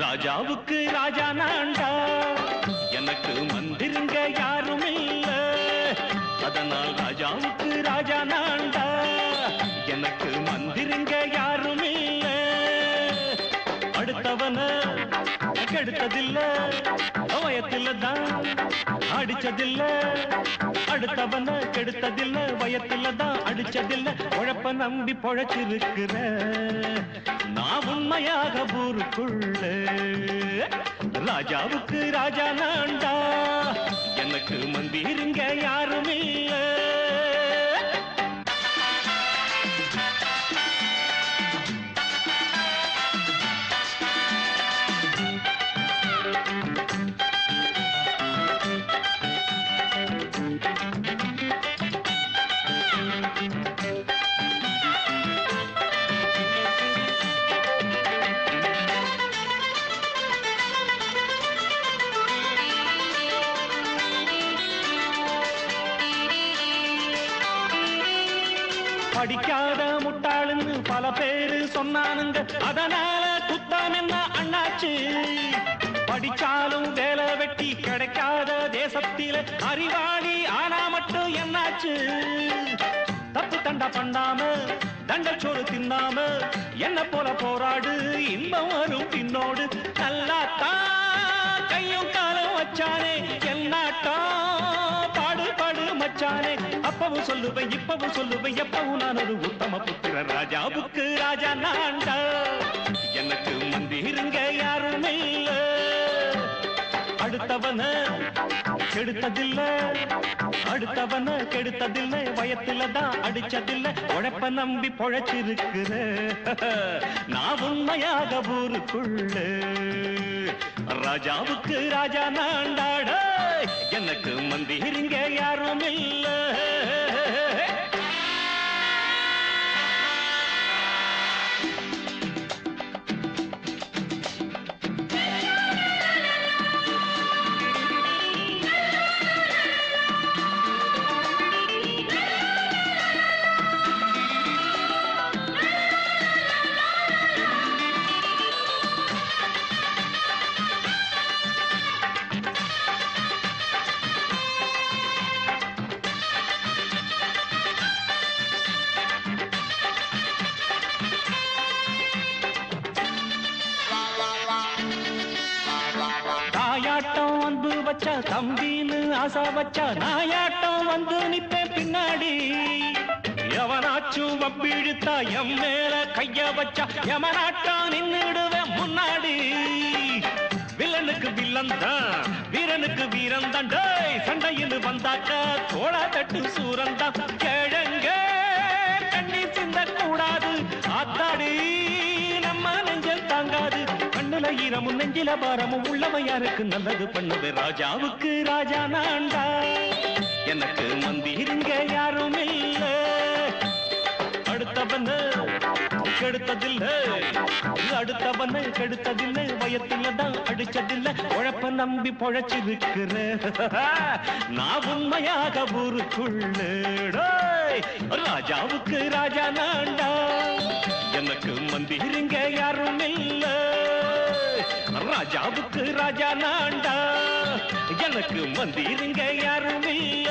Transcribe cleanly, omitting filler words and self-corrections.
ராஜாவுக்கு ராஜா நான்டா, எனக்கு மந்திருங்க யாரும் இல்ல. அதனால் ராஜாவுக்கு ராஜா நான்டா, எனக்கு மந்திருங்க யாரும் இல்ல. அடுத்தவன கெடுத்ததில்ல, வயத்தில தான் அடிச்சதில்ல. அடுத்தவன கெடுத்ததில்ல, வயத்தில தான் அடிச்சதில்ல. உழைப்ப நம்பி பொழைச்சிருக்கிற நான் உண்மையாக ஊருக்குள்ள. ராஜாவுக்கு ராஜா நான்டா, எனக்கு மந்திருங்க யாரும் இல்ல. படிக்காத முட்டாளுன்னு பல பேரு சொன்னானுங்க, அதனால குத்தம் என்ன அண்ணாச்சு. படிச்சாலும் வேலை வெட்டி கிடைக்காத தேசத்தில அறிவாளி ஆனா மட்டும் என்னாச்சு. தப்பு தண்டா பண்ணாம தண்டச்சோறு தின்னாம என்ன போல போராடு, இன்பம் வரும் பின்னோடு. நல்லாத்தான் கையும் காலம் வச்சானே என்னாட்டா பாடு பாடு மச்சானே. அப்பவும் சொல்லுவேன் இப்பவும் சொல்லுவேன், எப்பவும் நான் ஒரு உத்தம புத்திர. ராஜாவுக்கு ராஜா நான்டா, எனக்கு மந்திருங்க யாரும் இல்ல. அடுத்தவன கெடுத்ததில்ல, அடுத்தவன கெடுத்ததில்லை, வயத்தில தான் அடிச்சதில்லை. உழைப்ப நம்பி பொழைச்சிருக்கிற நான் உண்மையாக ஊருக்குள்ள. ராஜாவுக்கு ராஜா நான்டாட, எனக்கு மந்திருங்க யாரும் இல்ல. தாயாட்டம் வந்து வச்சா தம்பின்னு ஆசா வச்சா, நாயாட்டம் வந்து நிப்பேன் பின்னாடி. எவனாச்சும் வப்பிழுத்தா எம் மேல கைய வச்சா, எவனாட்டம் நின்னுடுவேன் முன்னாடி. வில்லனுக்கு வில்லன் தான், வீரனுக்கு வீரன் தான். சண்டையில் வந்தாக்க தோளா தட்டு சூரன் தான். கிழங்க கண்ணி சிந்த கூடாது, ஆத்தாடி நம்ம நெஞ்சல் தாங்காது. கண்ணுல ஈரமும் நெஞ்சில பாரமும் உள்ளவன் யாருக்கு நல்லது பண்ணுது. ராஜாவுக்கு ராஜா நான்டா, எனக்கு மந்திருங்க யாரும் இல்ல. அடுத்தவன கெடுத்ததில்லை, அடுத்தவன கெடுத்ததில்லை, வயத்தில தான் அடிச்சதில்லை. உழைப்ப நம்பி பொழைச்சிருக்கிற நான் உண்மையாக ஊருக்குள்ள. ராஜாவுக்கு ராஜா நான்டா, எனக்கு மந்திருங்க யாரும் இல்ல. ராஜாவுக்கு ராஜா நான்டா, எனக்கு மந்திருங்க யாரும் இல்ல.